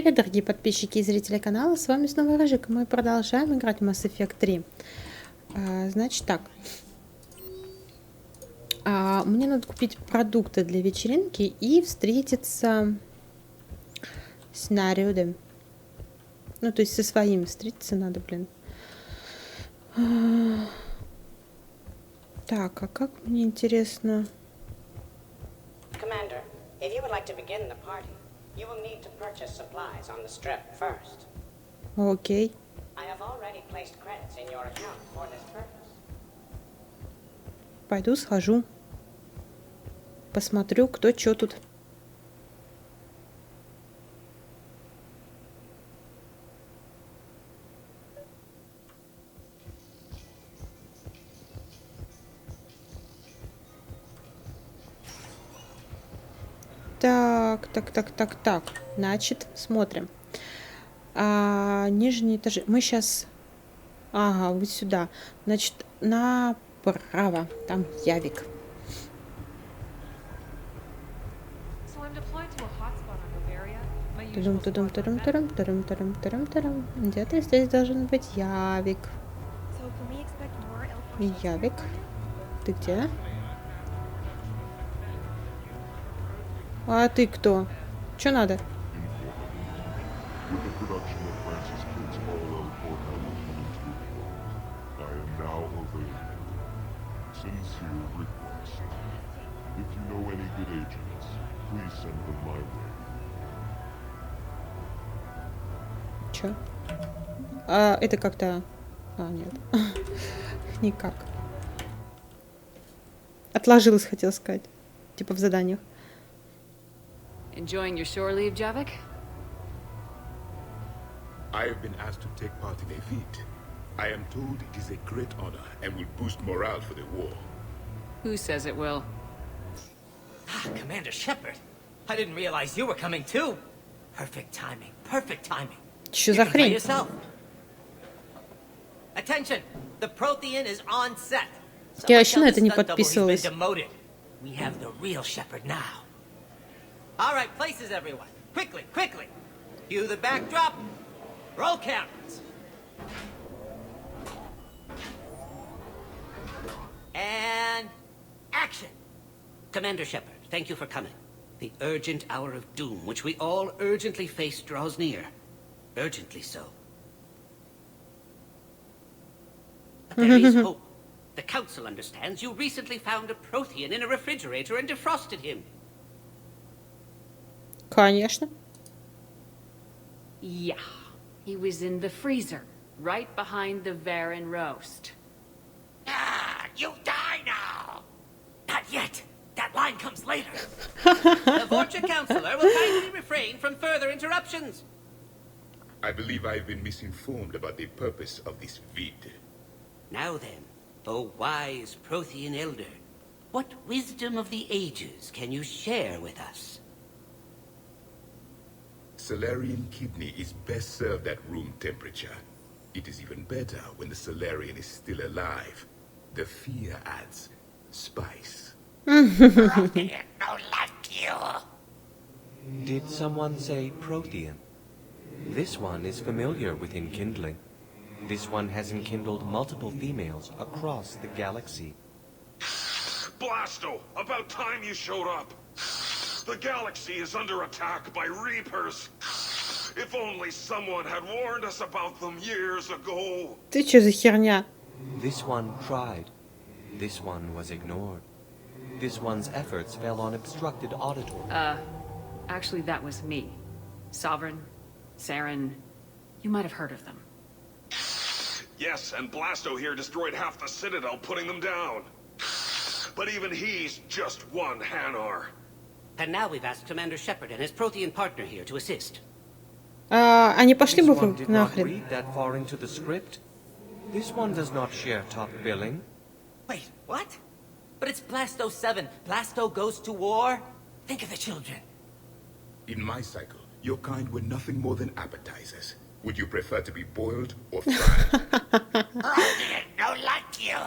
привет, дорогие подписчики и зрители канала, с вами снова Рыжик, и мы продолжаем играть в Mass Effect 3. Значит так, мне надо купить продукты для вечеринки и встретиться с Нарюдом. Ну, то есть со своим встретиться надо, блин. Так, а как мне интересно... Commander, if you would like to begin the party, you will need to purchase supplies on the strip first. Окей. I have already placed credits in your account for this purpose. Пойду схожу. Посмотрю, кто что тут. Так. Значит, смотрим. Нижние этажи. Мы сейчас... Ага, вот сюда. Значит, направо. Там явик. Тудум-тудум-тудум-тудум-тудум-тудум-тудум-тудум. Где-то здесь должен быть явик. Явик. Ты где? А ты кто? Чё надо? Чё? Это как-то... нет. Никак. Отложилось, хотел сказать. Типа в заданиях. Enjoying your shore leave, Javik? I have been asked to take part in a feat. I am told it is a great honor and will boost morale for the war. Who says it will? Commander Shepard, I didn't realize you were coming too. Perfect timing, perfect timing. Что за хрень? Attention, the Prothean is on set. Я вообще на это не подписывалась. We have the real Shepard now. All right, places everyone. Quickly, quickly. Cue the backdrop. Roll cameras. And action. Commander Shepard, thank you for coming. The urgent hour of doom, which we all urgently face, draws near. Urgently so. But there is hope. The Council understands you recently found a Prothean in a refrigerator and defrosted him. Конечно. Yeah. He was in the freezer, right behind the Varen roast. You die now. Not yet. That line comes later. The Vorcha Counselor will kindly refrain from further interruptions. I believe I have been misinformed about the purpose of this vid. Now then, O wise Prothean Elder, what wisdom of the ages can you share with us? Solarian kidney is best served at room temperature. It is even better when the Solarian is still alive. The fear adds spice. Prothean, no like you. Did someone say Prothean? This one is familiar with enkindling. This one has enkindled multiple females across the galaxy. Blasto, about time you showed up. The galaxy is under attack by Reapers. If only someone had warned us about them years ago. Ты чё за херня? This one tried. This one was ignored. This one's efforts fell on obstructed auditory. Actually, that was me. Sovereign, Saren, you might have heard of them. Yes, and Blasto here destroyed half the Citadel, putting them down. But even he's just one Hanar. And now we've asked Commander Shepard and his Prothean partner here to assist. Они пошли бы This one did not нахрен. read that far into the script. This one does not share top billing. Wait, what? But it's Blasto 7. Blasto goes to war? Think of the children. In my cycle, your kind were nothing more than appetizers. Would you prefer to be boiled or fried? Prothean, no like you.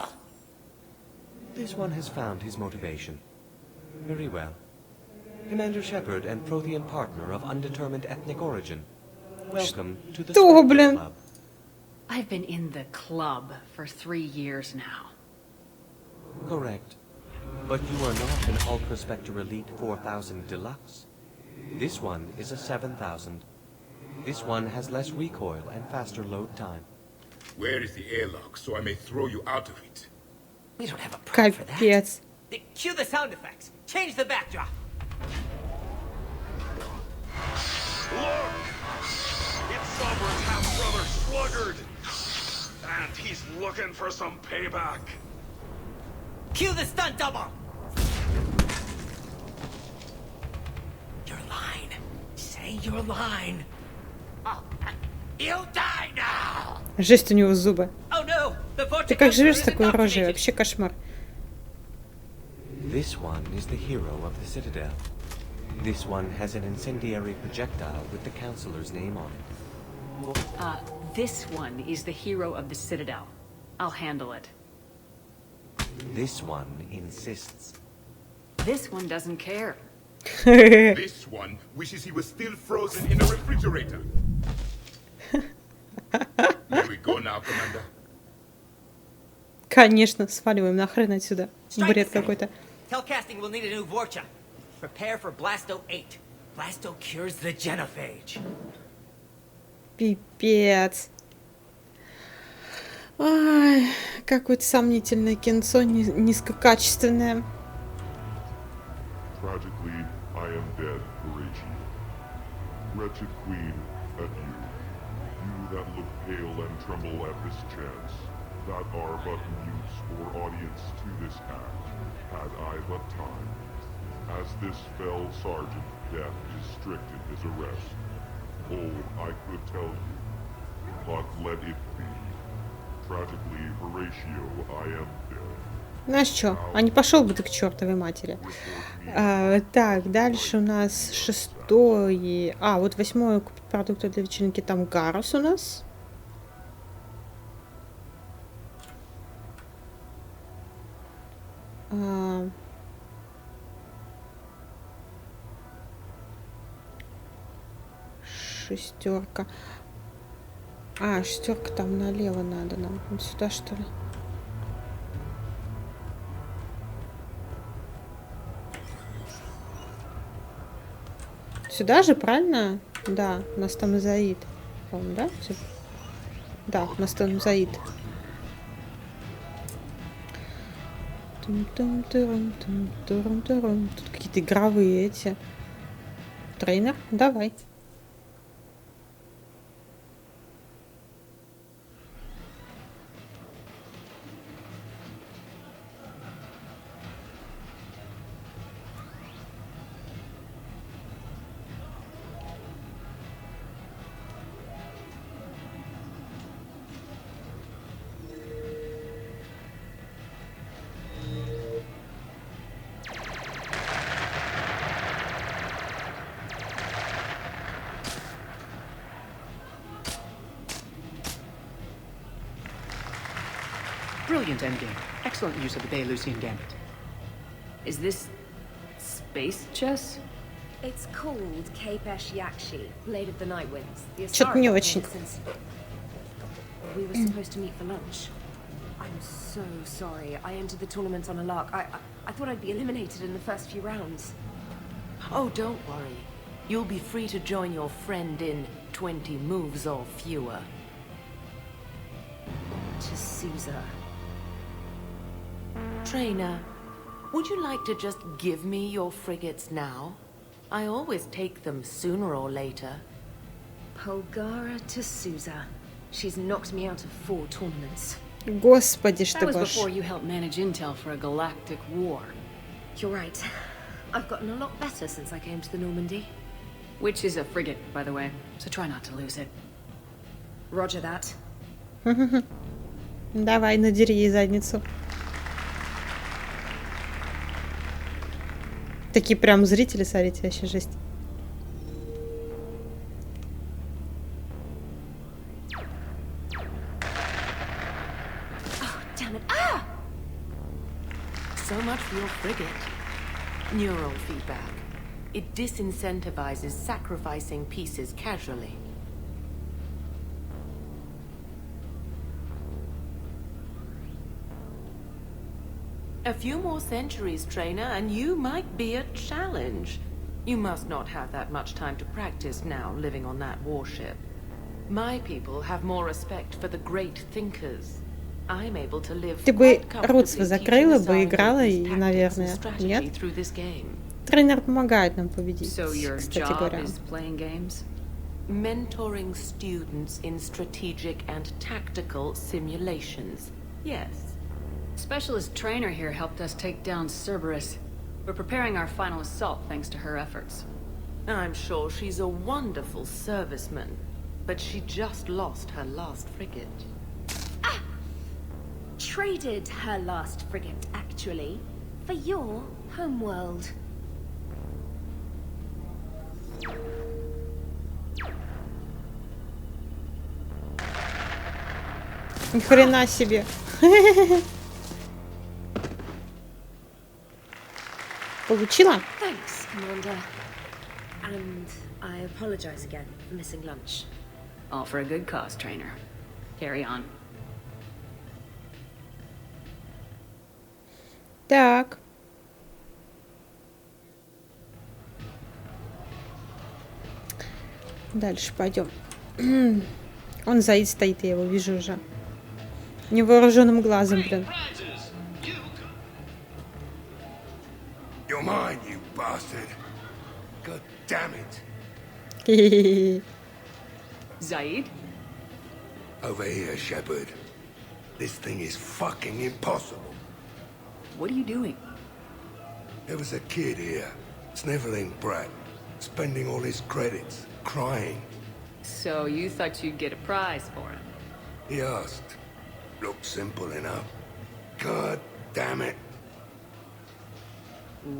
This one has found his motivation. Very well. Commander Shepard and Prothean partner of undetermined ethnic origin. Welcome to the Что, Spectre блин? Club. I've been in the club for 3 years now. Correct. But you are not an Ultra Spectre Elite 4000 Deluxe. This one is a 7000. This one has less recoil and faster load time. Where is the airlock so I may throw you out of it? We don't have a prop for that. Капец. Cue the sound effects. Change the backdrop. Look! It's Sovereign's half-brother, Sluggard! And he's looking for some payback. Cue the stunt double. Your line. Say your line. Oh, you'll die now. Жесть у него зубы. Oh no, the Ты как живешь с vorticulture is такой рожей? indoctrinated. Вообще кошмар. This one is the hero of the Citadel. This one has an incendiary projectile with the Counselor's name on it. This one is the hero of the Citadel. I'll handle it. This one insists. This one doesn't care. This one wishes he was still frozen in a refrigerator. Here we go now, Commander. Конечно, сваливаем нахрен отсюда. Strike Бред the thing. какой-то. Telcasting will need a new Vorcha. Prepare for Blasto 8. Blasto cures the genophage. Пипец. Ай, какое-то сомнительное кинцо, низкокачественное. Tragically, I am dead, Horatio. Wretched queen, adieu. You that look pale and tremble at this chance, that are but mutes or audience to this act, had I but time. As this fell sergeant, death is strict in his arrest. Oh, I could tell you, but let it be. Tragically, Horatio, I am dead. Знаешь что? А не пошел бы ты к чертовой матери. Так, дальше у нас 6-й. Вот 8-й купить продукты для вечеринки. Там Гарус у нас. Шестерка. Шестерка там налево надо нам. Вот сюда, что ли? Сюда же, правильно? Да, у нас там Заид. По-моему, да? Да, у нас там Заид. Тут какие-то игровые эти. Тренер, давай. Brilliant endgame. Excellent use of the Belarusian gambit. Is this space chess? It's called Kapesh Yakshi, Blade of the Night Winds. The Что-то не Asari очень. since we were supposed to meet for lunch. I'm so sorry. I entered the tournament on a lark. I thought I'd be eliminated in the first few rounds. Oh, don't worry. You'll be free to join your friend in 20 moves or fewer. To Caesar. Trainer, would you like to just give me your frigates now? I always take them sooner or later. Polgara to Sousa. She's knocked me out of 4 tournaments. Господи, That что was боже. before you helped manage intel for a galactic war. You're right. I've gotten a lot better since I came to the Normandy. Which is a frigate, by the way, so try not to lose it. Roger that. Давай, надери ей задницу. Такие прям зрители, смотрите, вообще жесть. Oh, damn it. Ah! So much for your frigate. Neural feedback. It disincentivizes sacrificing pieces casually. A few more centuries, trainer, and you might be a challenge. You must not have that much time to practice now, living on that warship. My people have more respect for the great thinkers. I'm able to live Ты бы quite рот свой comfortably закрыла teaching бы, играла, и, assigned наверное, strategy нет? through this game. Тренер помогает нам победить, So your кстати job говоря. is playing games? Mentoring students in strategic and tactical simulations. Yes. Specialist trainer here helped us take down Cerberus. We're preparing our final assault thanks to her efforts. I'm sure she's a wonderful serviceman, but she just lost her last frigate. Traded her last frigate, actually, for your homeworld. Ни хрена себе. Получила? Thanks, Commander. And I apologize again for missing lunch. All for a good cause, trainer. Carry on. Так. Дальше пойдем. Он Заид стоит, я его вижу уже. Невооруженным глазом, блин. You're mine, you bastard. God damn it. Zaid? Over here, Shepard. This thing is fucking impossible. What are you doing? There was a kid here, sniveling brat, spending all his credits, crying. So you thought you'd get a prize for him? He asked. Looked simple enough. God damn it.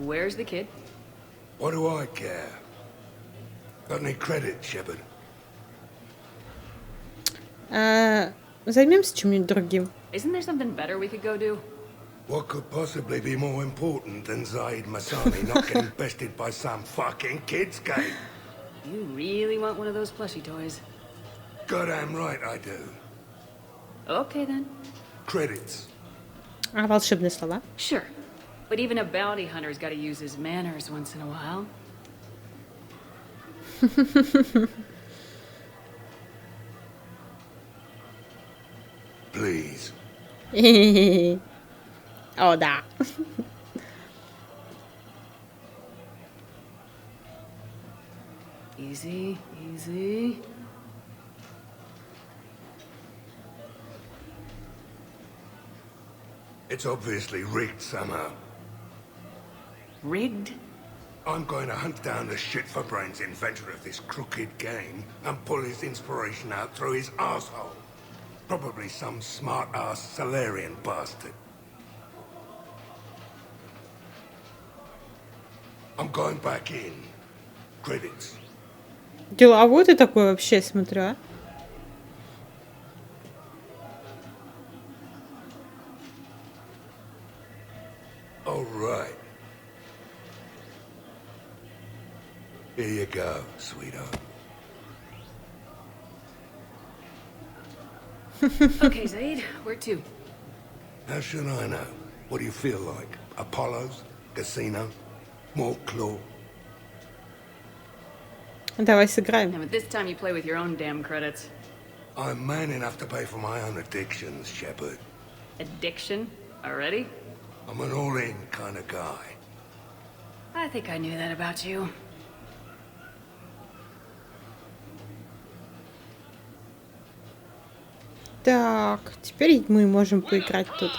Where's the kid? What do I care? Got any credit, Shepard? Займемся чем-нибудь другим. Isn't there something better we could go do? What could possibly be more important than Zaid Masani not getting bested by some fucking kids game? You really want one of those plushie toys? Goddamn right I do. Okay then. Credits. А волшебные слова? Sure. But even a bounty hunter's gotta use his manners once in a while. Please. О, да. Easy, easy. It's obviously rigged somehow. Rigged? I'm going to hunt down the shit-for-brains inventor of this crooked game and pull his inspiration out through his asshole. Probably some smart-ass Solarian bastard. I'm going back in. Credits. Деловой ты такой вообще, смотрю, а? All right. Here you go, sweetheart. Okay, Zaid, where to? How should I know? What do you feel like? Apollo's? Casino? More claw? Давай сыграем. Yeah, but this time you play with your own damn credits. I'm man enough to pay for my own addictions, Shepard. Addiction? Already? I'm an all-in kind of guy. I think I knew that about you. Так, теперь мы можем поиграть тут.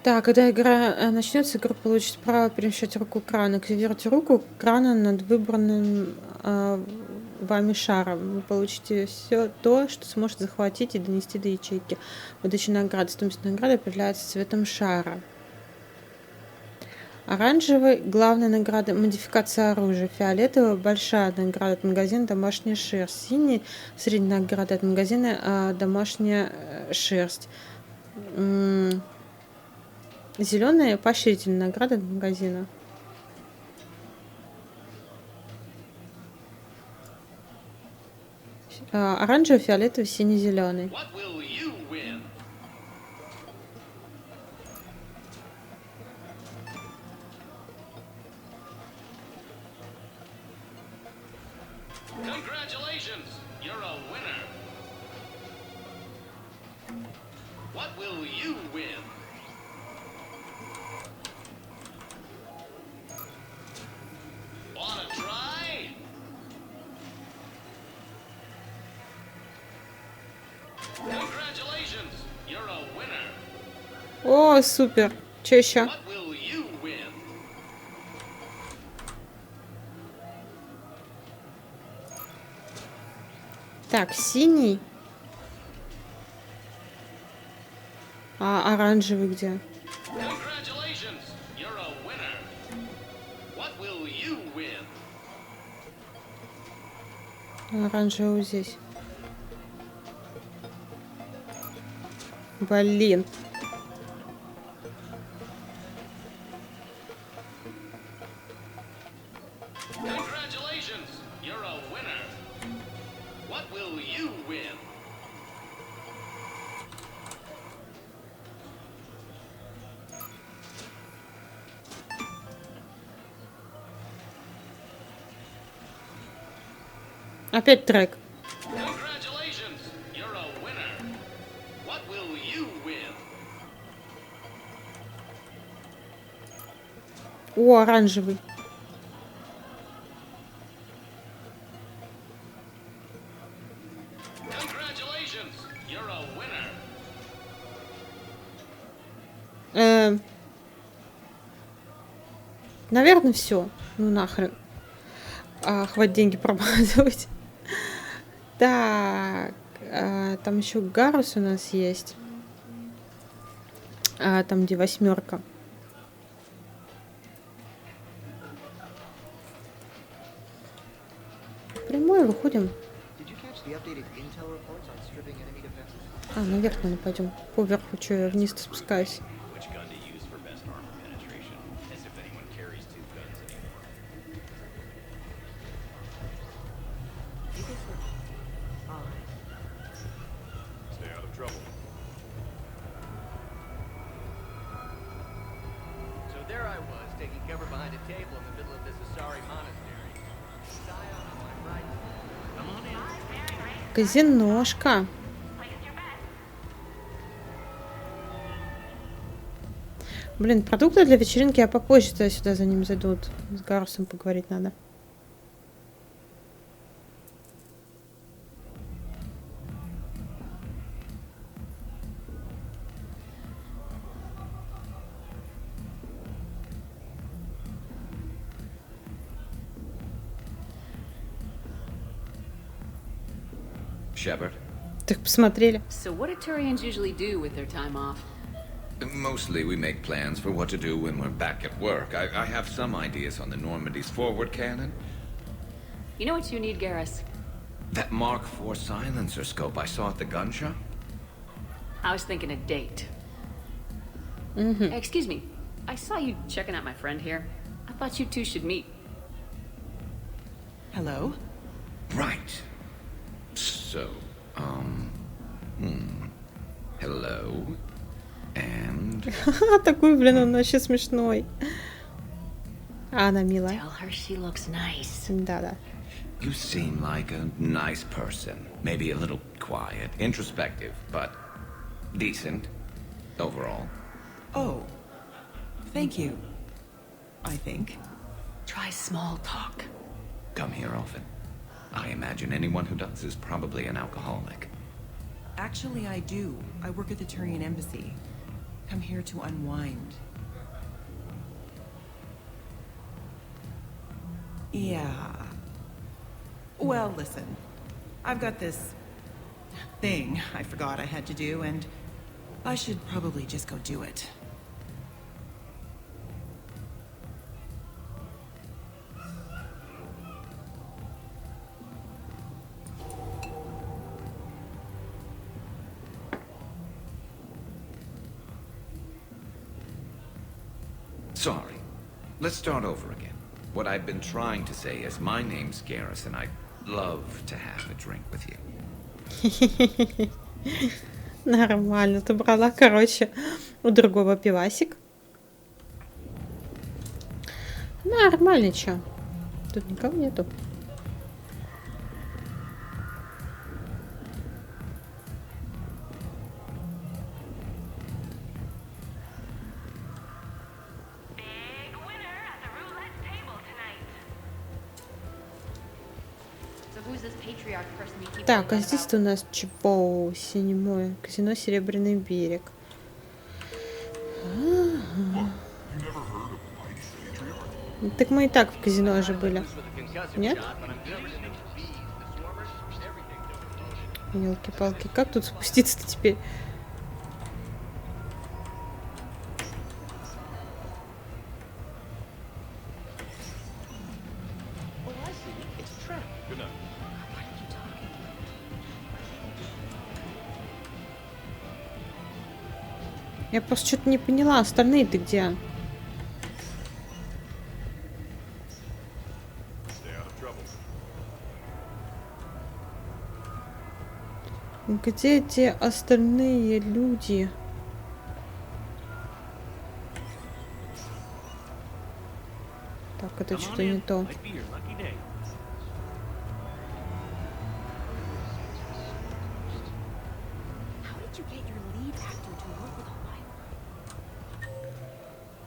Так, когда игра начнется, игрок получит право перемещать руку крана. Активируйте руку крана над выбранным вами шаром. Вы получите все то, что сможет захватить и донести до ячейки. Выдача награды. Стоимость награды определяется цветом шара. Оранжевый — главная награда, модификация оружия. Фиолетовый — большая награда от магазина «Домашняя шерсть». Синий — средняя награда от магазина «Домашняя шерсть». Зеленая — поощрительная награда от магазина. Оранжевый, фиолетовый, синий, зеленый. Congratulations, you're a winner. What will you win? Wanna try? Congratulations, you're a winner. О, супер. Что еще? What will you win? Так, синий. А оранжевый где? Congratulations, you're a winner. What will you win? Оранжевый вот здесь. Блин. Congratulations, you're a winner. What will you win? Опять трек. Congratulations, you're a winner. What will you win? О, оранжевый. Congratulations, you're a winner. Наверное, все. Ну нахрен. Хватит деньги проматывать. Так. Там еще Гарус у нас есть. Там, где 8. Прямой выходим. Наверх надо пойдем. Поверху, что я вниз спускаюсь. Казиношка. Блин, продукты для вечеринки я попозже сюда за ним зайдут. С Гарусом поговорить надо. Shepard? Так посмотрели. So what do Turians usually do with their time off? Mostly we make plans for what to do when we're back at work. I have some ideas on the Normandy's forward cannon. You know what you need, Garrus? That Mark IV silencer scope I saw at the gun shop? I was thinking a date. Excuse me. I saw you checking out my friend here. I thought you two should meet. Hello? Right. So, hello. And... Такой, блин, он вообще смешной. Она милая. Tell her she looks nice. Да-да. You seem like a nice person. Maybe a little quiet, introspective, but decent overall. Oh, thank you. I think. Try small talk. Come here often. I imagine anyone who does is probably an alcoholic. Actually, I do. I work at the Turian embassy. Come here to unwind. Yeah. Well, listen. I've got this thing I forgot I had to do, and I should probably just go do it. Sorry. Let's start over again. What I've been trying to say is my name's Garrus and I'd love to have a drink with you. Нормально. Ты брала, короче, у другого пивасик. Нормально, чё. Тут никого нету. Так, а здесь-то у нас чего? Синемое. Казино Серебряный берег. Так мы и так в казино уже были. Нет? Ёлки-палки, как тут спуститься-то теперь? Я просто что-то не поняла, остальные-то где? Где эти остальные люди? Так, это что-то не то.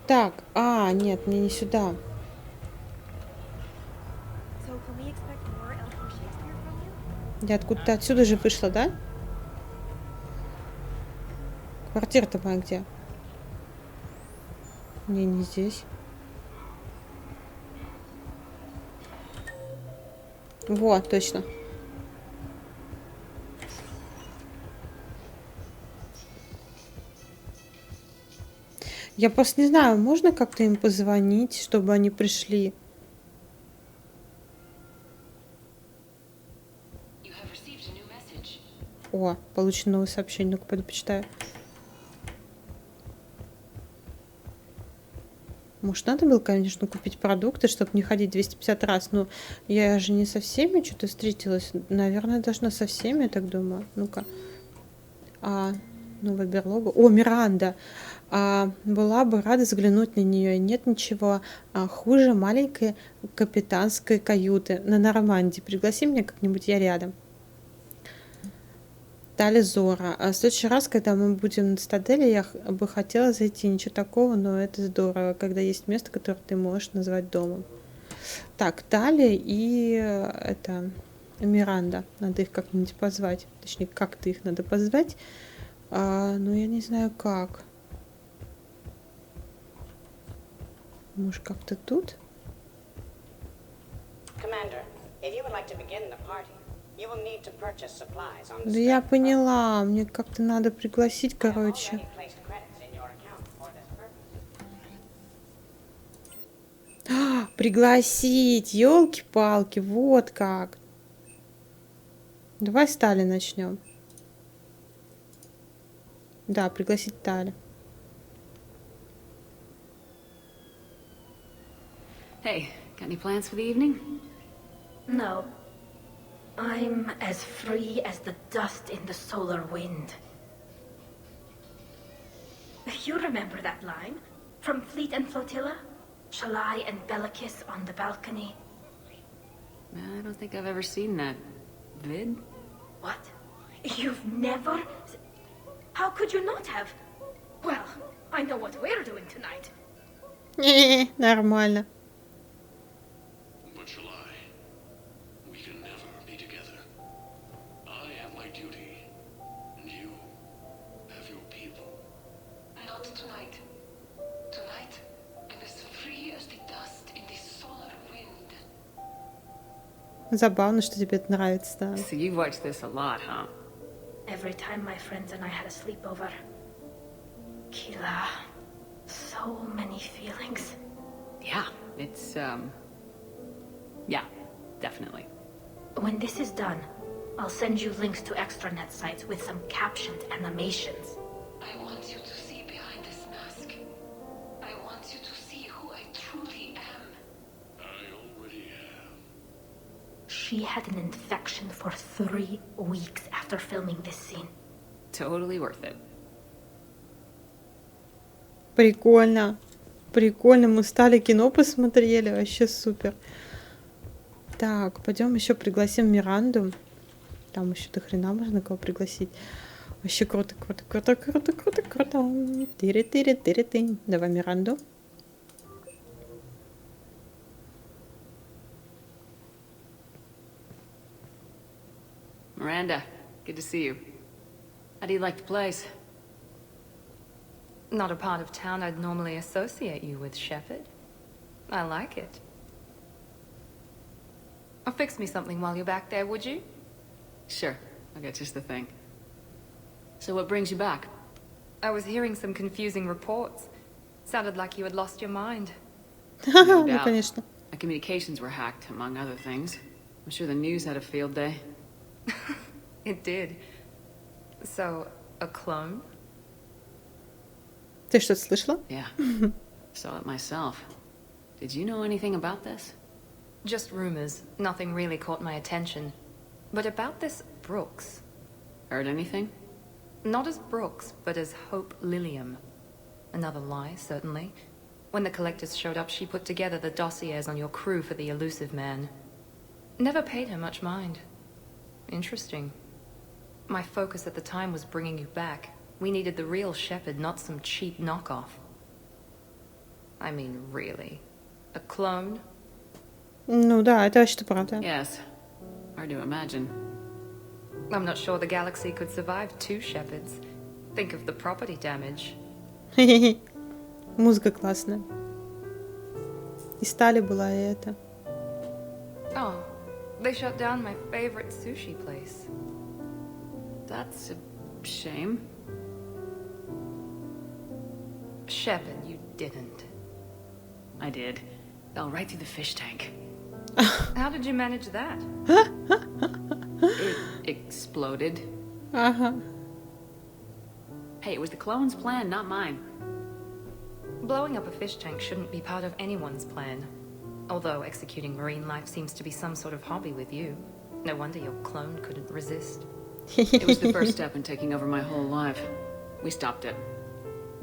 Так, нет, мне не сюда. Я откуда-то отсюда же вышла, да? Квартира-то моя где? Не здесь. Вот, точно. Я просто не знаю, можно как-то им позвонить, чтобы они пришли? О, получено новое сообщение. Ну-ка, пойду почитаю. Может, надо было, конечно, купить продукты, чтобы не ходить 250 раз. Но я же не со всеми что-то встретилась. Наверное, должна со всеми, я так думаю. Ну-ка. Новая берлога. О, Миранда. Была бы рада взглянуть на нее. Нет ничего хуже маленькой капитанской каюты на Нормандии. Пригласи меня как-нибудь, я рядом. Тали Зора. А в следующий раз, когда мы будем на цитадели, я бы хотела зайти. Ничего такого, но это здорово, когда есть место, которое ты можешь назвать домом. Так, Тали и это Миранда. Надо их как-нибудь позвать. Точнее, как-то их надо позвать. Но я не знаю как. Может, как-то тут? Да я поняла. Мне как-то надо пригласить, короче. Пригласить! Ёлки-палки, вот как. Давай с Тали начнем. Да, пригласить Тали. Hey, got any plans for the evening? No. I'm as free as the dust in the solar wind. You remember that line? From Fleet and Flotilla? Shalai and Bellicus on the balcony? I don't think I've ever seen that vid. What? You've never... How could you not have? Well, I know what we're doing tonight. Нормально. But Shalai, we can never be together. I have my duty, and you have your people. Not tonight. Tonight, I'm as free as the dust in the solar wind. Забавно, что тебе это нравится, да. So you've watched this a lot, huh? Every time my friends and I had a sleepover. Kila. So many feelings. Yeah, it's, yeah, definitely. When this is done, I'll send you links to extranet sites with some captioned animations. I want you to see behind this mask. I want you to see who I truly am. I already have. She had an infection for 3 weeks after filming this scene. Totally worth it. Прикольно. Прикольно. Мы стали кино посмотрели. Вообще супер. Так, пойдем еще пригласим Миранду. Там еще до хрена можно кого пригласить. Вообще круто, круто, круто, круто, круто, круто. Тири-тири-тири-ты. Давай Миранду. Miranda. Good to see you. How do you like the place? Not a part of town I'd normally associate you with, Shepard. I like it. Fix me something while you're back there, would you? Sure. I got just the thing. So what brings you back? I was hearing some confusing reports. Sounded like you had lost your mind. No doubt. My communications were hacked, among other things. I'm sure the news had a field day. It did. So, a clone? Ты что-то слышала? Yeah. Saw it myself. Did you know anything about this? Just rumors. Nothing really caught my attention. But about this Brooks. Heard anything? Not as Brooks, but as Hope Lilium. Another lie, certainly. When the collectors showed up, she put together the dossiers on your crew for the elusive man. Never paid her much mind. Interesting. My focus at the time was bringing you back. We needed the real Shepard, not some cheap knockoff. I mean, really. A clone? Ну да, это вообще-то правда. Yes. Hard to imagine. I'm not sure the galaxy could survive two Shepards. Think of the property damage. Музыка классная. И стали была и это. Oh, they shut down my favorite sushi place. That's a shame. Shepard, you didn't. I did. Fell right through the fish tank. How did you manage that? It exploded. Hey, it was the clone's plan, not mine. Blowing up a fish tank shouldn't be part of anyone's plan. Although executing marine life seems to be some sort of hobby with you. No wonder your clone couldn't resist. It was the first step in taking over my whole life. We stopped it.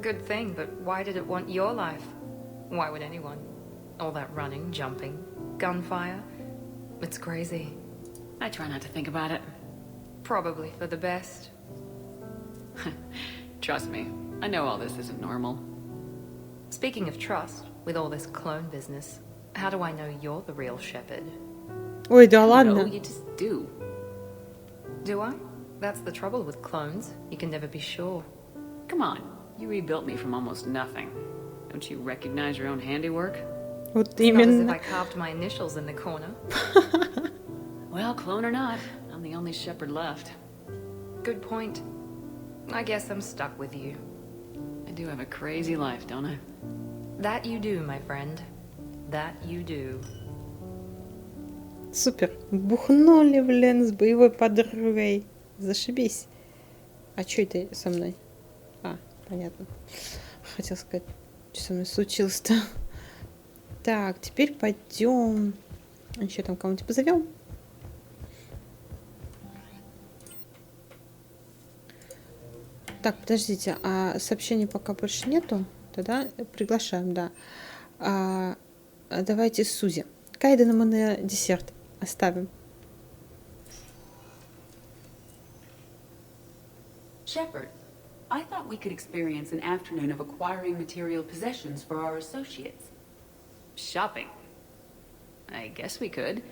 Good thing, but why did it want your life? Why would anyone? All that running, jumping, gunfire. It's crazy. I try not to think about it. Probably for the best. Trust me, I know all this isn't normal. Speaking of trust, with all this clone business, how do I know you're the real Shepard? Ой, да No, ладно. you just do. Do I? That's the trouble with clones. You can never be sure. Come on, you rebuilt me from almost nothing. Don't you recognize your own handiwork? Вот It's not as if I именно. carved my initials in the corner. Well, clone or not, I'm the only Shepard left. Good point. I guess I'm stuck with you. I do have a crazy life, don't I? That you do, my friend. That you do. Супер. Бухнули, блин, с боевой подругой. Зашибись. А что это со мной? А, понятно. Хотел сказать, что со мной случилось-то. Так, теперь пойдем. Еще там кого-нибудь позовем. Так, подождите, а сообщений пока больше нету? Тогда приглашаем, да. Давайте Сузи. Кайдена мы на десерт оставим. Shepard, I thought we could experience an afternoon of acquiring material possessions for our associates. Shopping. I guess we could.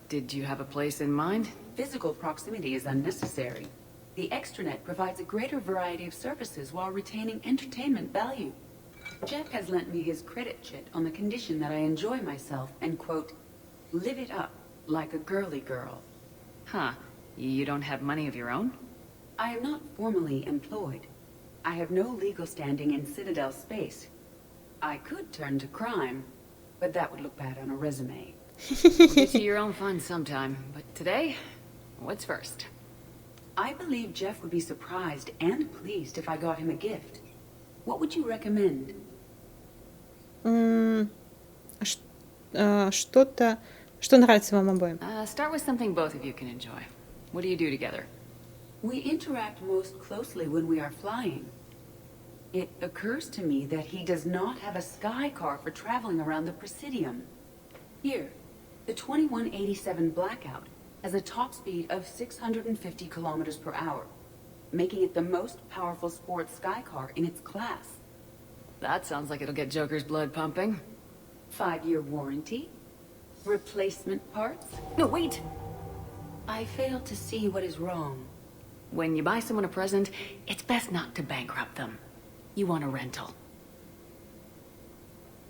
Did you have a place in mind? Physical proximity is unnecessary. The extranet provides a greater variety of services while retaining entertainment value. Jeff has lent me his credit chit on the condition that I enjoy myself and, quote, live it up like a girly girl. Huh. You don't have money of your own? I am not formally employed. I have no legal standing in Citadel space. I could turn to crime, but that would look bad on a resume. We'll get you your own fun sometime, but today, what's first? I believe Jeff would be surprised and pleased if I got him a gift. What would you recommend? Что-то, что нравится вам обоим. Start with something both of you can enjoy. What do you do together? We interact most closely when we are flying. It occurs to me that he does not have a sky car for traveling around the Presidium. Here, the 2187 Blackout has a top speed of 650 kilometers per hour, making it the most powerful sports sky car in its class. That sounds like it'll get Joker's blood pumping. 5-year warranty, replacement parts. No, wait! I fail to see what is wrong. When you buy someone a present, it's best not to bankrupt them. You want a rental.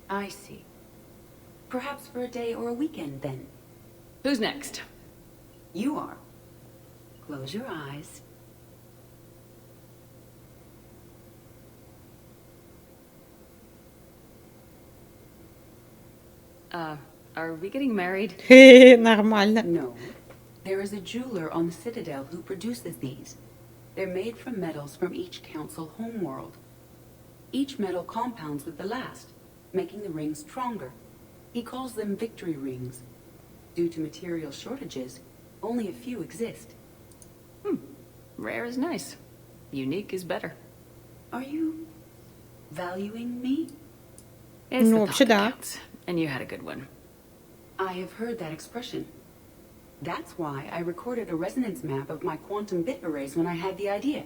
I see. Perhaps for a day or a weekend, then. Who's next? You are. Close your eyes. Are we getting married? Нормально. No. There is a jeweler on the Citadel who produces these. They're made from metals from each council homeworld. Each metal compounds with the last, making the rings stronger. He calls them victory rings. Due to material shortages, only a few exist. Rare is nice. Unique is better. Are you valuing me? It's Ну, the вообще thought да. that counts. And you had a good one. I have heard that expression. That's why I recorded a resonance map of my quantum bit arrays when I had the idea.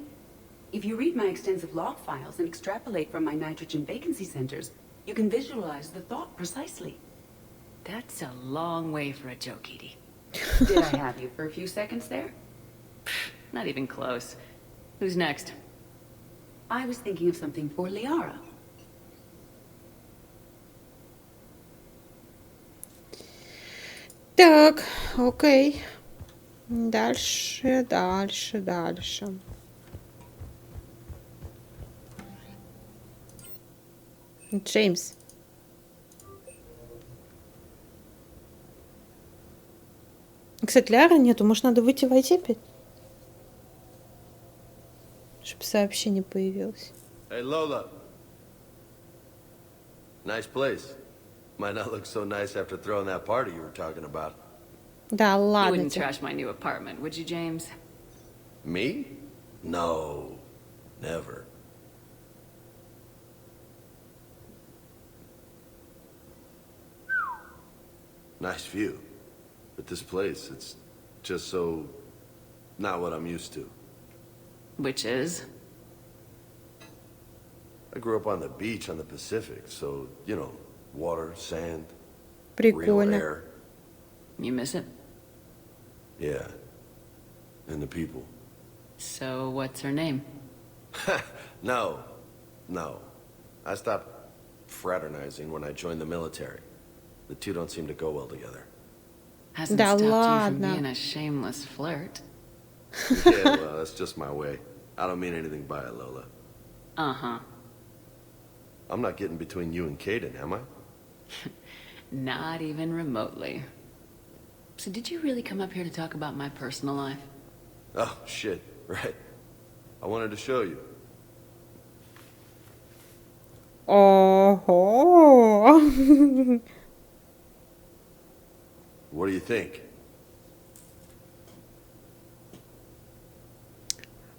If you read my extensive log files and extrapolate from my nitrogen vacancy centers, you can visualize the thought precisely. That's a long way for a joke, Edie. Did I have you for a few seconds there? Not even close. Who's next? I was thinking of something for Liara. Так, окей. Дальше. Джеймс. Кстати, Ляры нету. Может, надо выйти войти опять? Чтобы сообщение появилось. Hey, Lola. Nice place. Might not look so nice after throwing that party you were talking about. Да, You ладно wouldn't тебе. trash my new apartment, would you, James? Me? No. Never. Nice view. But this place, it's just so... not what I'm used to. Which is? I grew up on the beach on the Pacific, so, you know, water, sand, real Прикольно. air. You miss it? Yeah. And the people. So, what's her name? No. I stopped fraternizing when I joined the military. The two don't seem to go well together. Hasn't Да stopped you from ладно. being a shameless flirt. Yeah, well, that's just my way. I don't mean anything by it, Lola. Uh-huh. I'm not getting between you and Kaden, am I? Not even remotely. So did you really come up here to talk about my personal life? Oh, shit. Right. I wanted to show you. Ого. What do you think?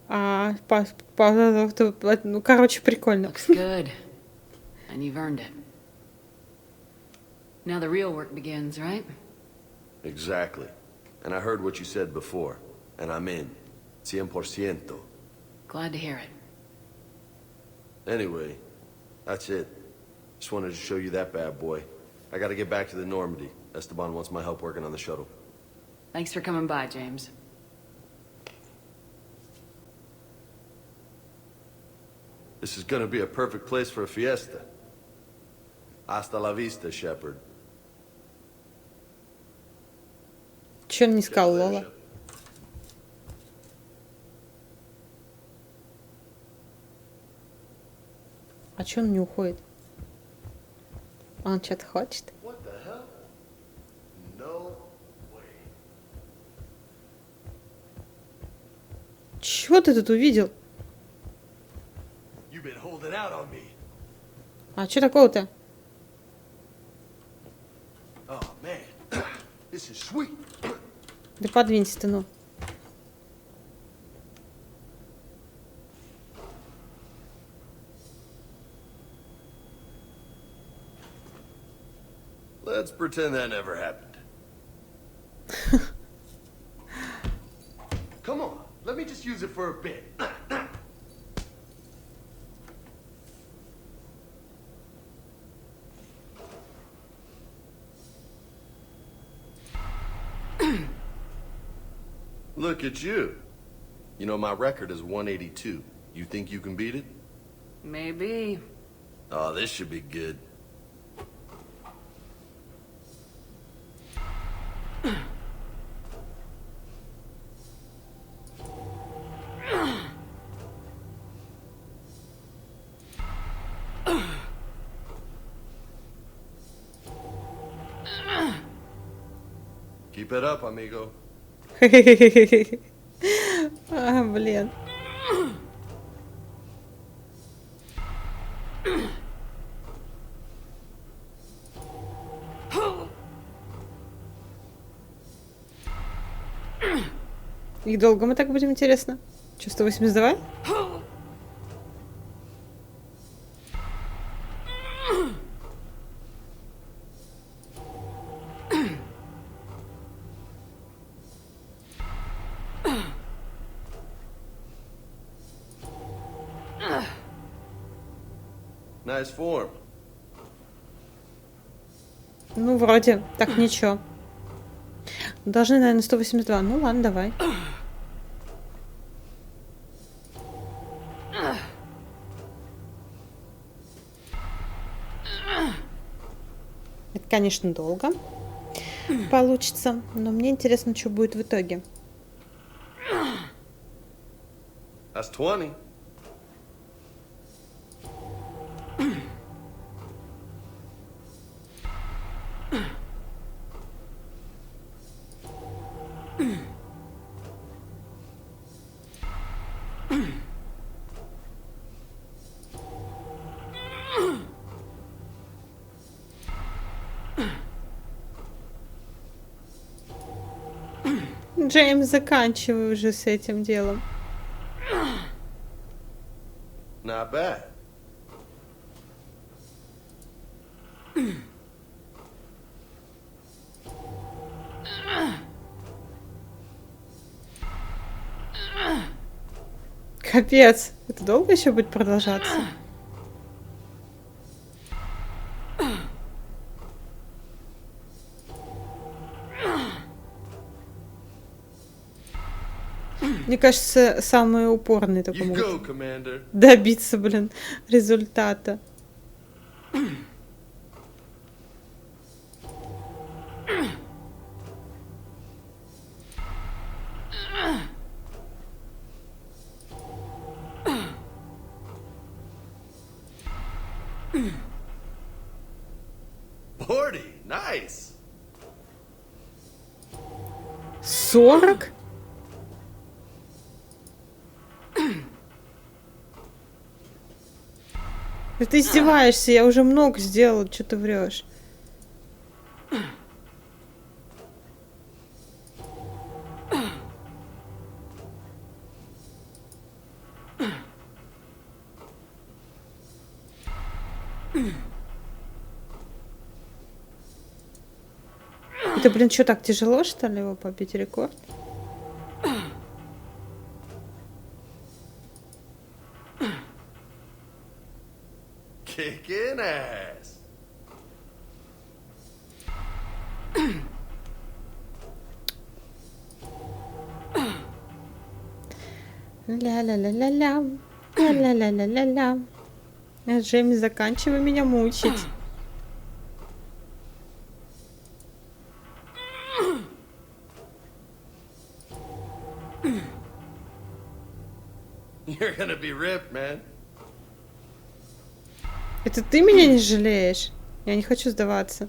Ну, короче, прикольно. Looks good. And you've earned it. Now the real work begins, right? Exactly. And I heard what you said before, and I'm in. 100%. Glad to hear it. Anyway, that's it. Just wanted to show you that bad boy. I gotta get back to the Normandy. Esteban wants my help working on the shuttle. Thanks for coming by, James. This is gonna be a perfect place for a fiesta. Hasta la vista, Shepard. Чё он не сказал, Лола? А чё он не уходит? Он что-то хочет? What the hell? No way. Чё ты тут увидел? You've been holding out on me. А чё такого-то? Oh man, this is sweet. Да подвинься ты, ну. Let's pretend that never happened. Come on, let me just use it for a bit. Look at you. You know, my record is 182. You think you can beat it? Maybe. Oh, this should be good. Keep it up, amigo. А, блин. И долго мы так будем, интересно? Че, 182? Nice form. Ну, вроде. Так, ничего. Должны, наверное, 182. Ну, ладно, давай. Это, конечно, долго получится, но мне интересно, что будет в итоге. That's 20. Джеймс, заканчивай уже с этим делом. Not bad. Капец, это долго еще будет продолжаться? Мне кажется, самые упорные только могут добиться, блин, результата. Nice. 40? Ты издеваешься, я уже много сделал, что ты врешь. Это, блин, что, так тяжело, что ли, его побить рекорд? Kicking ass. Ля-ля-ля-ля-ля. Ля-ля-ля-ля-ля-ля. Джеймс, заканчивай меня мучить. You're gonna be ripped, man. Это ты меня не жалеешь? Я не хочу сдаваться.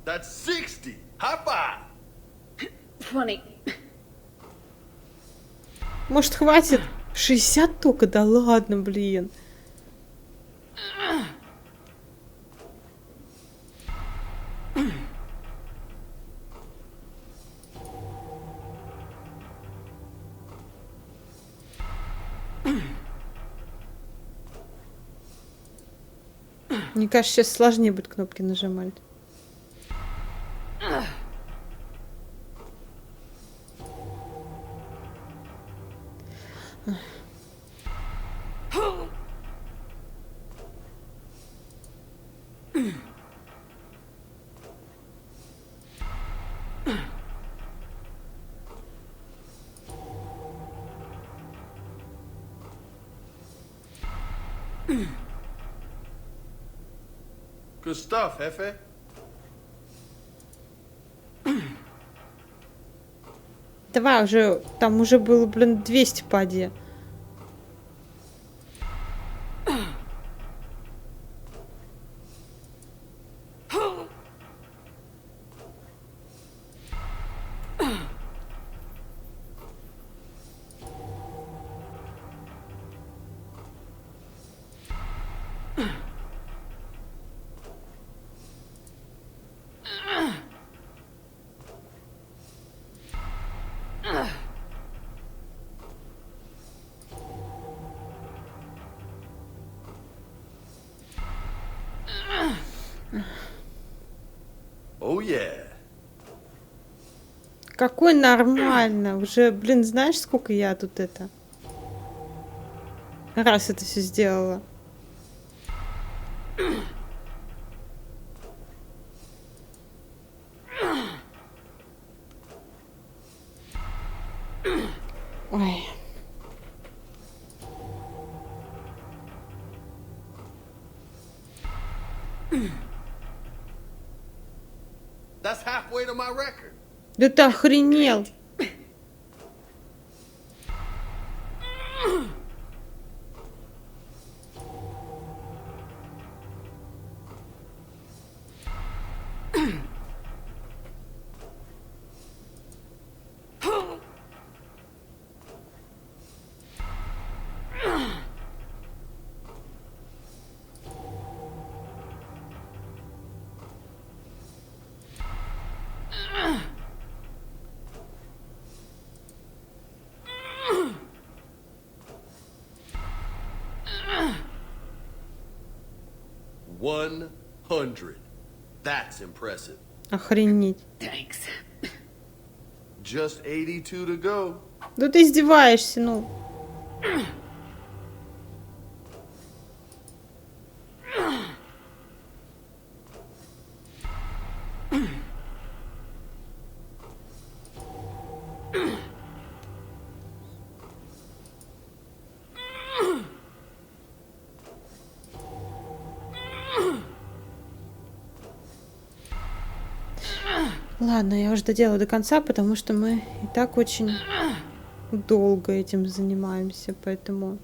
That's 60. High five. 20. Может, хватит? 60 только? Да ладно, блин. Мне кажется, сейчас сложнее будет кнопки нажимать. Good stuff, Hefe. Давай уже, там уже было, блин, 200 пади. Oh yeah. Какой нормально. Уже, блин, знаешь, сколько я тут это... Раз это все сделала. Ой. That's halfway to my record. Да ты охренел. That's impressive. Охренеть. Thanks. Just 82 to go. Да ты издеваешься, ну. Ладно, я уже доделаю до конца, потому что мы и так очень долго этим занимаемся, поэтому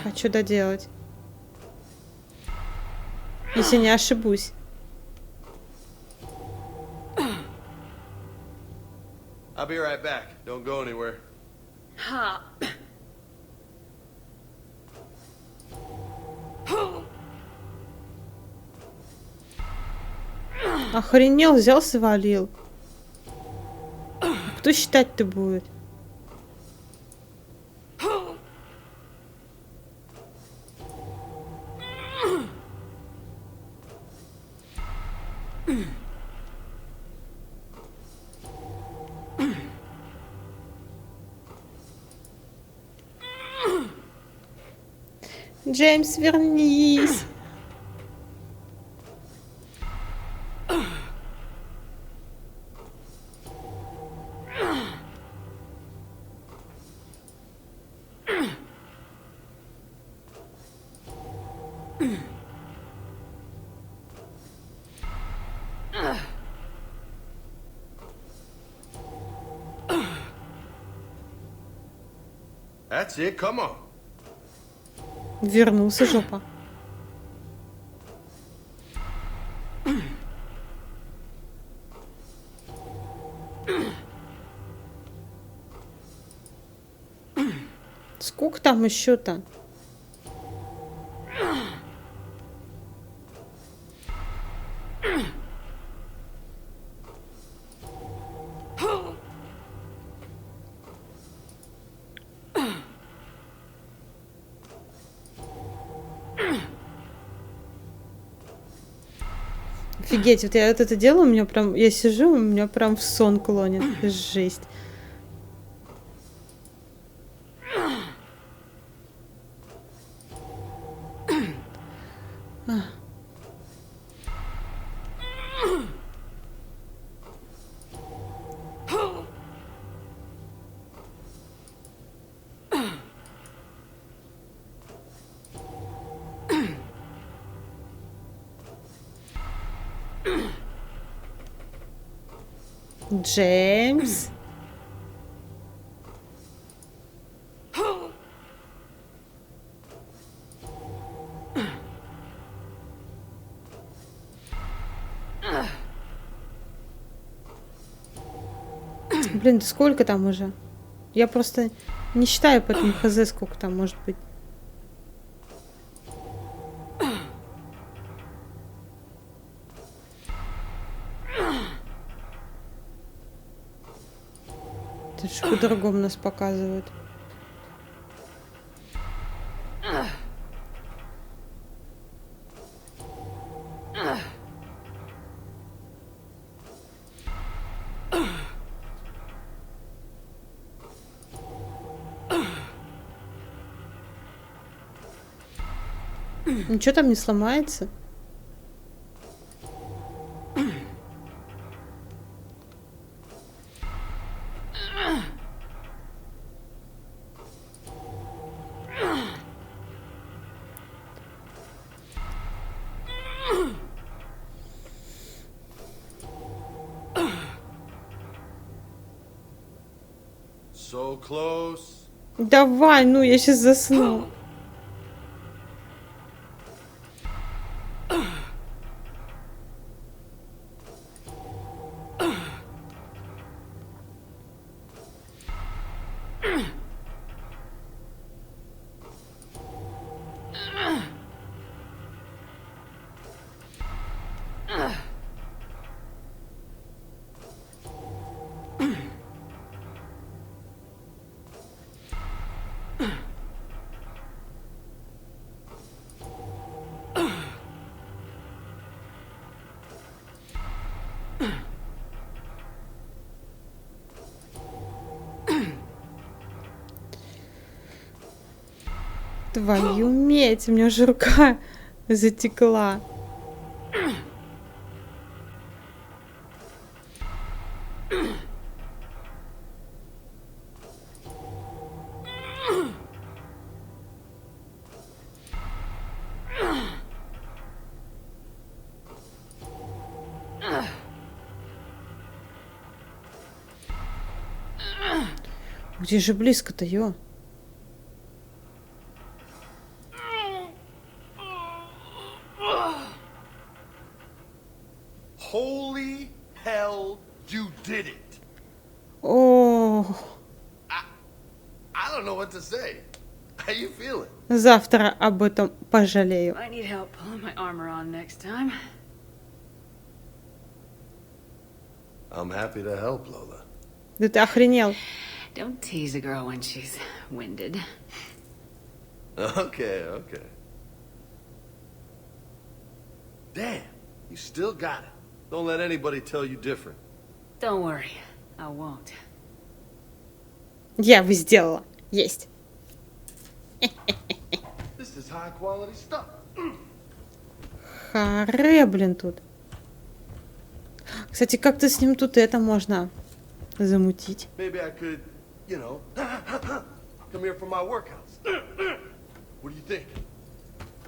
хочу доделать. Если не ошибусь. I'll be right back. Don't go anywhere. Охренел, взял, свалил. Кто считать-то будет? Джеймс, вернись. That's it. Come on. Вернулся, жопа. Сколько там еще-то? Офигеть, вот я вот это делаю, у меня прям, я сижу, у меня прям в сон клонит. Жесть. Джеймс. Блин, да сколько там уже? Я просто не считаю, поэтому хз, сколько там может быть. Это же по-другому нас показывают. Ничего там не сломается? So close. Давай, ну я сейчас засну. Твою медь, у меня уже рука затекла. Где же близко-то, ё? Holy hell, you did it. О, I don't know what to say. How you feeling? завтра об этом пожалею. I need help pulling my armor on next time. I'm happy to help, Lola. Да ты охренел. Don't tease a girl when she's winded. Okay, okay. Damn, you still got it. Don't let anybody tell you different. Don't worry, I won't. Я бы сделала. Есть. This is high quality stuff. Харе, блин, тут. Кстати, как-то с ним тут это можно замутить. Maybe I could, you know, come here for my workouts. What do you think?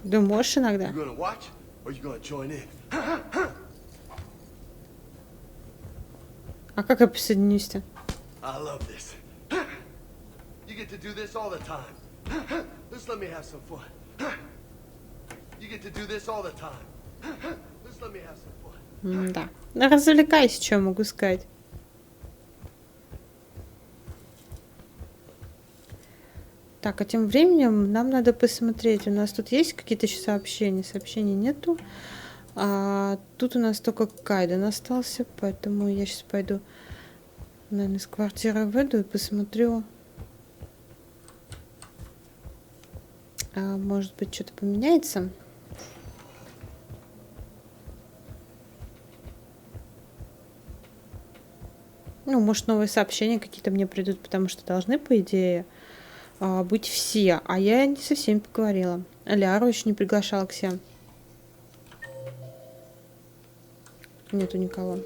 Да можешь иногда. You gonna watch or you gonna join in? А как я присоединюсь-то? I love this. You get to do this all the time. Just let me have some fun. You get to do this all the time. Just let me have some fun. Да. Развлекайся, что я могу сказать. Так, а тем временем нам надо посмотреть. У нас тут есть какие-то еще сообщения? Сообщений нету. Тут у нас только Кайден остался, поэтому я сейчас пойду, наверное, из квартиры выйду и посмотрю. Может быть, что-то поменяется. Ну, может, новые сообщения какие-то мне придут, потому что должны, по идее, быть все. А я не со всеми поговорила. Ляру еще не приглашала к себе. Нету никого.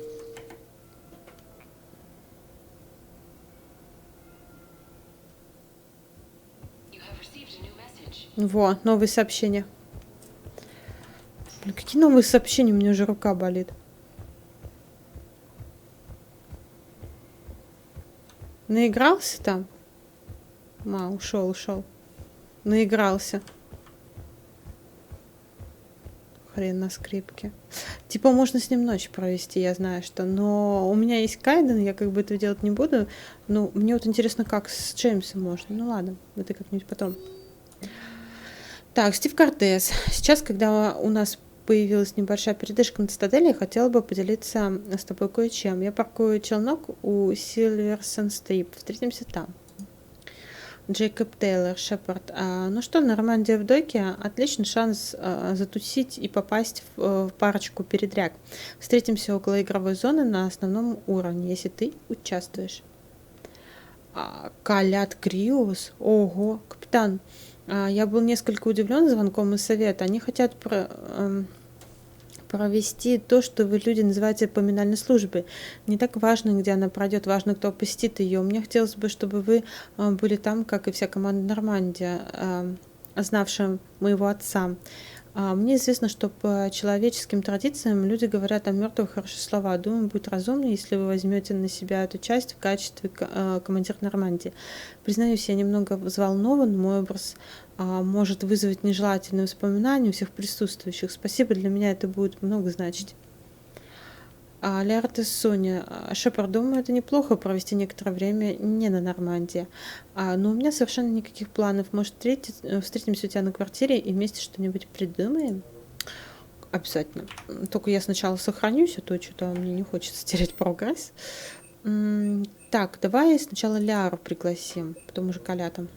Во, новые сообщения. Блин, какие новые сообщения? У меня уже рука болит. Наигрался там? Ушел. Наигрался. Хрен на скрипке. Типа можно с ним ночь провести, я знаю что. Но у меня есть Кайден, я как бы этого делать не буду. Ну, мне вот интересно, как с Джеймсом можно. Ну ладно, это как-нибудь потом. Так, Стив Кортес. Сейчас, когда у нас появилась небольшая передышка на цитадели, я хотела бы поделиться с тобой кое-чем. Я паркую челнок у Сильверсон-Стрип. Встретимся там. Джейкоб Тейлор, Шепард. Ну что, Нормандия в доке. Отличный шанс затусить и попасть в парочку передряг. Встретимся около игровой зоны на основном уровне, если ты участвуешь. Калят Криус. Ого, капитан. Я был несколько удивлен звонком из совета. Они хотят провести то, что вы, люди, называете поминальной службой. Не так важно, где она пройдет, важно, кто посетит ее. Мне хотелось бы, чтобы вы были там, как и вся команда Нормандия, знавшая моего отца. Мне известно, что по человеческим традициям люди говорят о мертвых хорошие слова. Думаю, будет разумно, если вы возьмете на себя эту часть в качестве командира Нормандии. Признаюсь, я немного взволнован. Мой образ может вызвать нежелательные воспоминания у всех присутствующих. Спасибо, для меня это будет много значить. Леард и Соня. Шепард, думаю, это неплохо провести некоторое время не на Нормандии. Но у меня совершенно никаких планов. Может, встретимся у тебя на квартире и вместе что-нибудь придумаем? Обязательно. Только я сначала сохранюсь, а то что-то мне не хочется терять прогресс. Так, давай сначала Ляру пригласим, потом уже Калятам.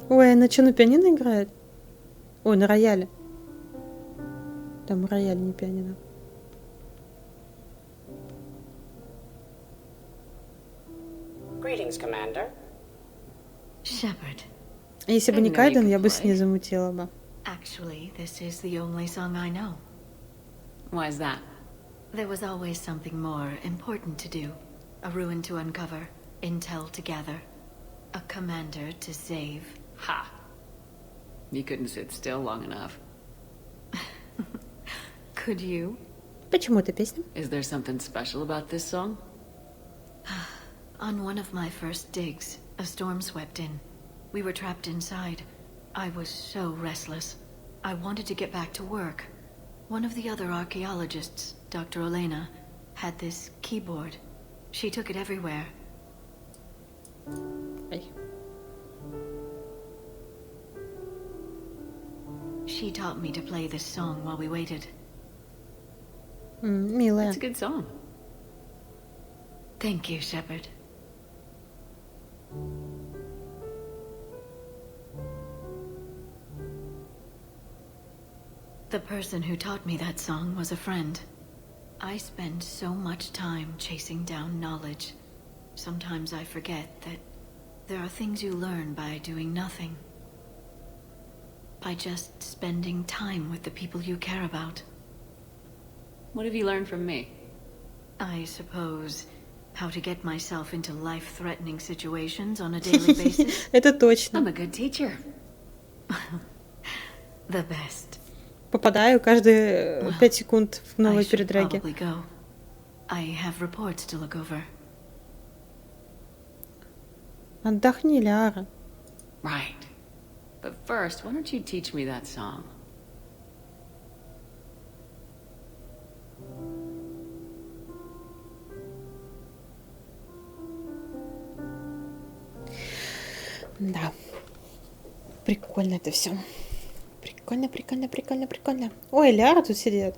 Ой, она что, на пианино играет? Ой, на рояле. Там рояль, не пианино. Greetings, Commander. Shepard. Если бы не Кайден, я бы с ней замутила бы. Actually, this is the only song I know. Why is that? There was always something more important to do. A ruin to uncover, intel to gather, a commander to save. Ha! You couldn't sit still long enough. Could you? Почему эта песня? Is there something special about this song? On one of my first digs, a storm swept in. We were trapped inside. I was so restless. I wanted to get back to work. One of the other archaeologists, Dr. Elena, had this keyboard. She took it everywhere. Hey. She taught me to play this song while we waited. Милая. It's a good song. Thank you, Shepard. The person who taught me that song was a friend. I spend so much time chasing down knowledge. Sometimes I forget that there are things you learn by doing nothing. By just spending time with the people you care about. What have you learned from me? I suppose how to get myself into life-threatening situations on a daily basis. Это точно. I'm a good teacher. The best. Попадаю каждые 5 секунд в новые передраги. I have reports to look over. Отдохни, Ляра. Right. But first, why don't you teach me that song? Да. Прикольно это все. Прикольно, прикольно, прикольно, прикольно. Ой, Ляра тут сидит.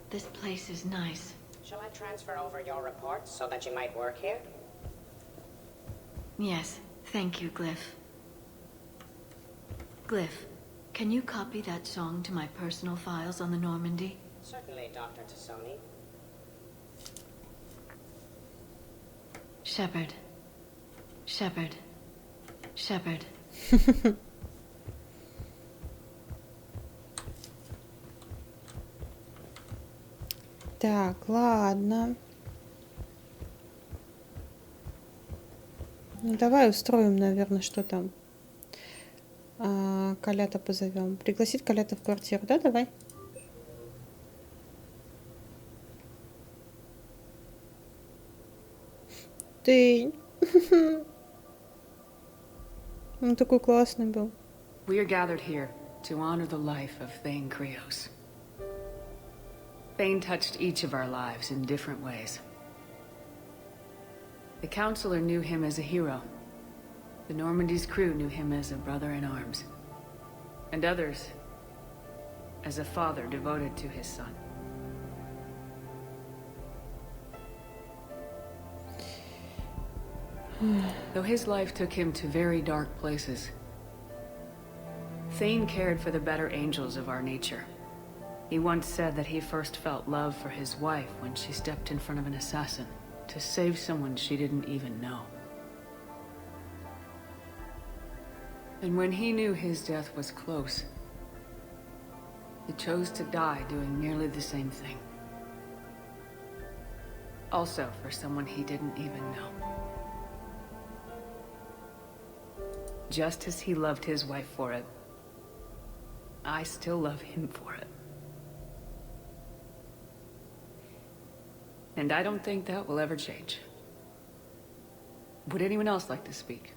This place is nice. Shall I transfer over your reports so that you might work here? Yes, thank you, Glyph. Glyph, can you copy that song to my personal files on the Normandy? Certainly, Dr. Tassoni. Shepard. Shepard. Shepard. Так, ладно. Давай устроим, наверное, что там. Колята позовем. Пригласить Колята в квартиру, да? Давай. Ты... Он такой классный был. We are gathered here to honor the life of Thane Krios. Thane touched each of our lives in different ways. The Counselor knew him as a hero. The Normandy's crew knew him as a brother in arms. And others as a father devoted to his son. Though his life took him to very dark places, Thane cared for the better angels of our nature. He once said that he first felt love for his wife when she stepped in front of an assassin to save someone she didn't even know. And when he knew his death was close, he chose to die doing nearly the same thing. Also for someone he didn't even know. Just as he loved his wife for it, I still love him for it. And I don't think that will ever change. Would anyone else like to speak?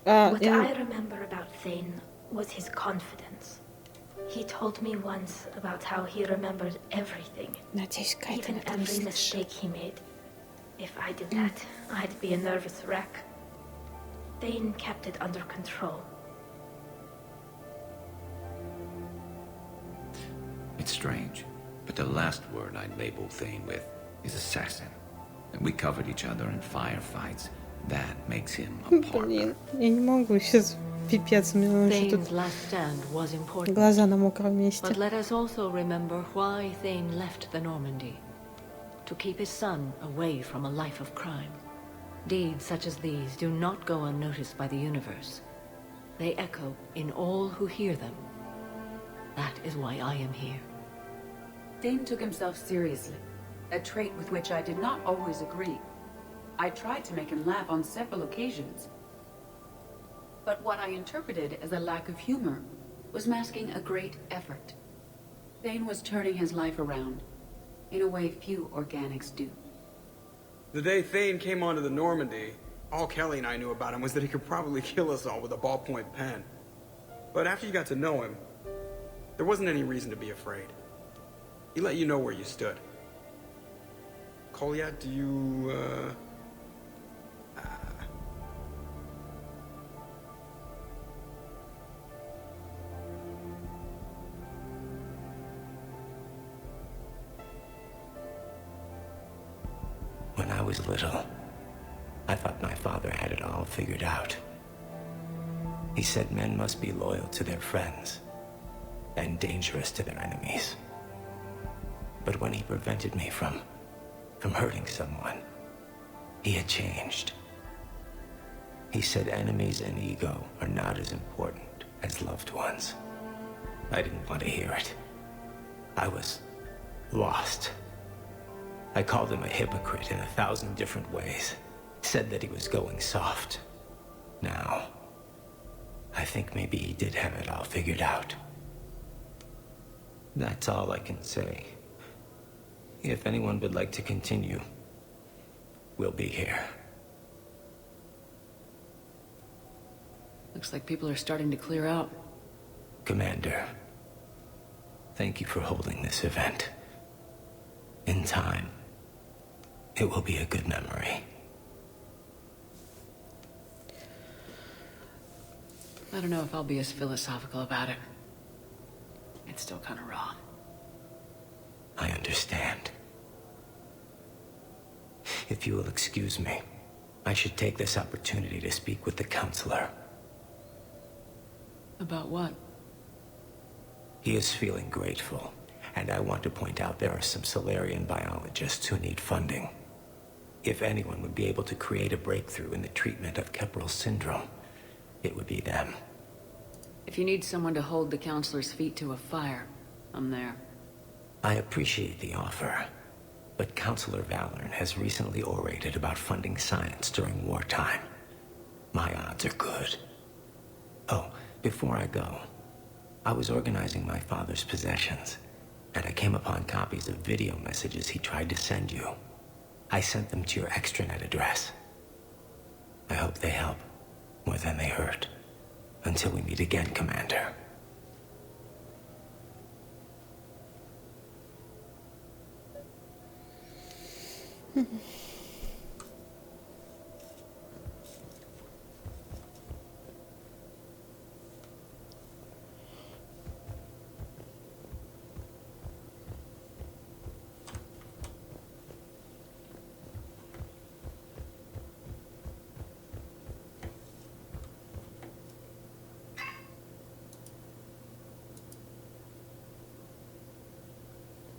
What I remember about Thane was his confidence. He told me once about how he remembered everything, even every mistake he made. If I did that, I'd be a nervous wreck. Thane kept it under control. It's strange, but the last word I'd label Thane with is assassin. And we covered each other in firefights. That makes him a partner. Блин, я не могу сейчас, пипец, у меня уже тут Thane's last stand was important. глаза на мокром месте. But let us also remember why Thane left the Normandy. To keep his son away from a life of crime. Deeds such as these do not go unnoticed by the universe. They echo in all who hear them. That is why I am here. Thane took himself seriously, a trait with which I did not always agree. I tried to make him laugh on several occasions. But what I interpreted as a lack of humor was masking a great effort. Thane was turning his life around, in a way few organics do. The day Thane came onto the Normandy, all Kelly and I knew about him was that he could probably kill us all with a ballpoint pen. But after you got to know him, there wasn't any reason to be afraid. He let you know where you stood. Kolya, do you, When I was little, I thought my father had it all figured out. He said men must be loyal to their friends and dangerous to their enemies. But when he prevented me from hurting someone, he had changed. He said enemies and ego are not as important as loved ones. I didn't want to hear it. I was lost. I called him a hypocrite in 1,000 different ways. Said that he was going soft. Now, I think maybe he did have it all figured out. That's all I can say. If anyone would like to continue, we'll be here. Looks like people are starting to clear out. Commander, thank you for holding this event. In time, it will be a good memory. I don't know if I'll be as philosophical about it. It's still kind of raw. I understand. If you will excuse me, I should take this opportunity to speak with the counselor. About what? He is feeling grateful, and I want to point out there are some Solarian biologists who need funding. If anyone would be able to create a breakthrough in the treatment of Kepral syndrome, it would be them. If you need someone to hold the counselor's feet to a fire, I'm there. I appreciate the offer, but Counselor Valorn has recently orated about funding science during wartime. My odds are good. Oh, before I go, I was organizing my father's possessions, and I came upon copies of video messages he tried to send you. I sent them to your extranet address. I hope they help, more than they hurt. Until we meet again, Commander.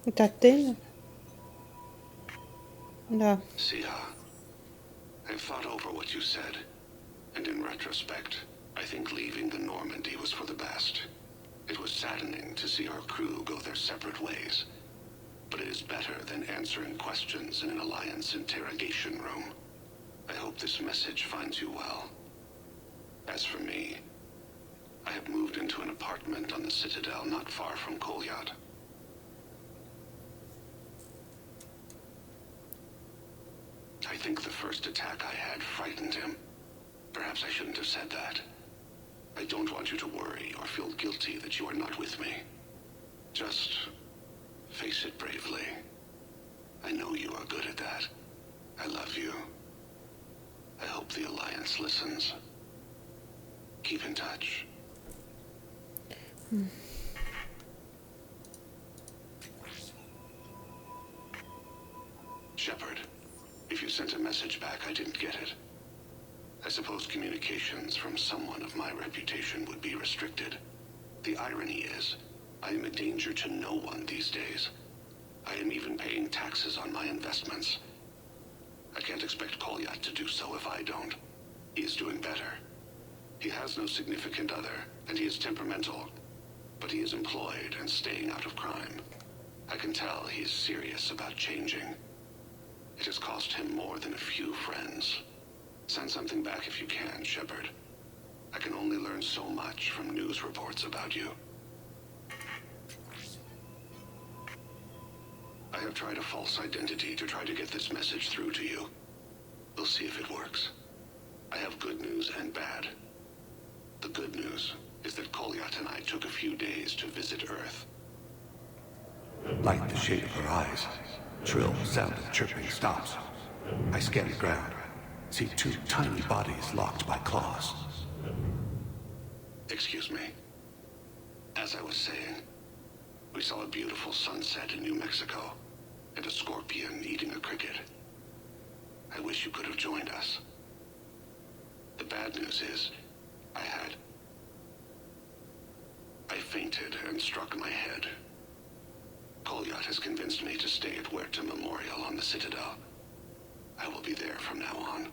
Это Тейну? Да. Sia, I've thought over what you said, and in retrospect, I think leaving the Normandy was for the best. It was saddening to see our crew go their separate ways, but it is better than answering questions in an Alliance interrogation room. I hope this message finds you well. As for me, I have moved into an apartment on the Citadel not far from Kolyat. I think the first attack I had frightened him. Perhaps I shouldn't have said that. I don't want you to worry or feel guilty that you are not with me. Just face it bravely. I know you are good at that. I love you. I hope the Alliance listens. Keep in touch. Shepard, if you sent a message back, I didn't get it. I suppose communications from someone of my reputation would be restricted. The irony is, I am a danger to no one these days. I am even paying taxes on my investments. I can't expect Kolyat to do so if I don't. He is doing better. He has no significant other, and he is temperamental. But he is employed and staying out of crime. I can tell he is serious about changing. It has cost him more than a few friends. Send something back if you can, Shepard. I can only learn so much from news reports about you. I have tried a false identity to try to get this message through to you. We'll see if it works. I have good news and bad. The good news is that Kolyat and I took a few days to visit Earth. Light the shade of her eyes. Shrill sound of chirping stops. I scan the ground. See two tiny bodies locked by claws. Excuse me. As I was saying, we saw a beautiful sunset in New Mexico, and a scorpion eating a cricket. I wish you could have joined us. The bad news is, I fainted and struck my head. Kolyat has convinced me to stay at Huerta Memorial on the Citadel. I will be there from now on.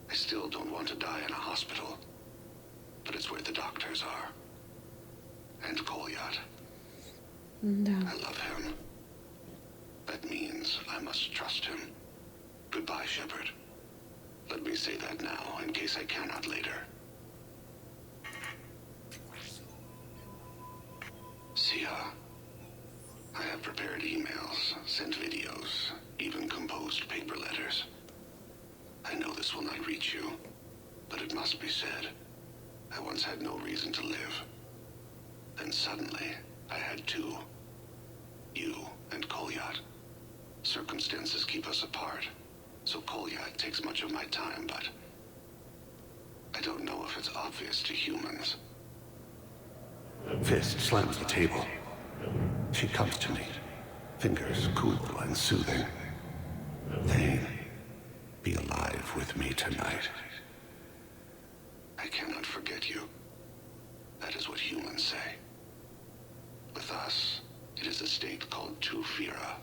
I still don't want to die in a hospital, but it's where the doctors are. And Kolyat. Да. I love him. That means I must trust him. Goodbye, Shepard. Let me say that now, in case I cannot later. Sia, I have prepared emails, sent videos, even composed paper letters. I know this will not reach you, but it must be said. I once had no reason to live. Then suddenly, I had two. You and Kolyat. Circumstances keep us apart, so Kolyat takes much of my time, but I don't know if it's obvious to humans. Fist slams the table. She comes to me, fingers cool and soothing. Thane, be alive with me tonight. I cannot forget you. That is what humans say. With us, it is a state called Tufira.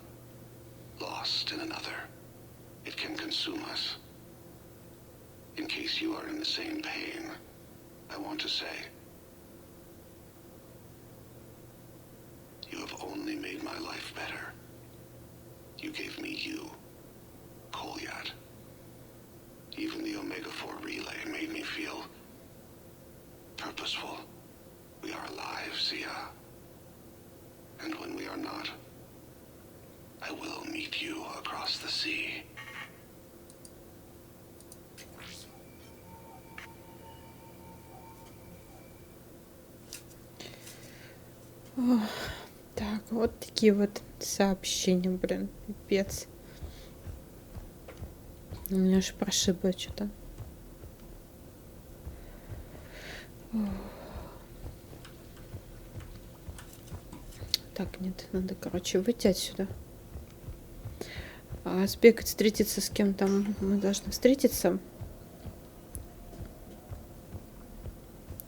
Lost in another. It can consume us. In case you are in the same pain, I want to say, you have only made my life better. You gave me you, Kolyat. Even the Omega-4 relay made me feel purposeful. We are alive, Zia. And when we are not, I will meet you across the sea. Так, вот такие вот сообщения, блин, пипец. У меня аж прошибло что-то. Так, нет, надо, короче, выйти отсюда. Сбегать, встретиться с кем-то. Мы должны встретиться.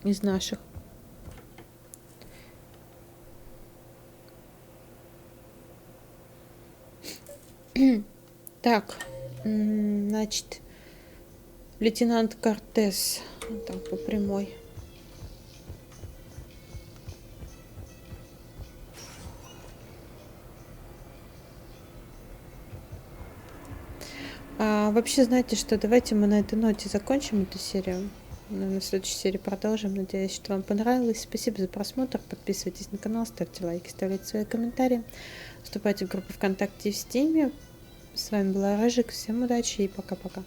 Из наших. Так, значит, лейтенант Кортес, так, по прямой. Вообще, знаете что, давайте мы на этой ноте закончим эту серию. На следующей серии продолжим. Надеюсь, что вам понравилось. Спасибо за просмотр. Подписывайтесь на канал, ставьте лайки, ставьте свои комментарии. Вступайте в группу ВКонтакте и в Стиме. С вами была Рыжик. Всем удачи и пока-пока.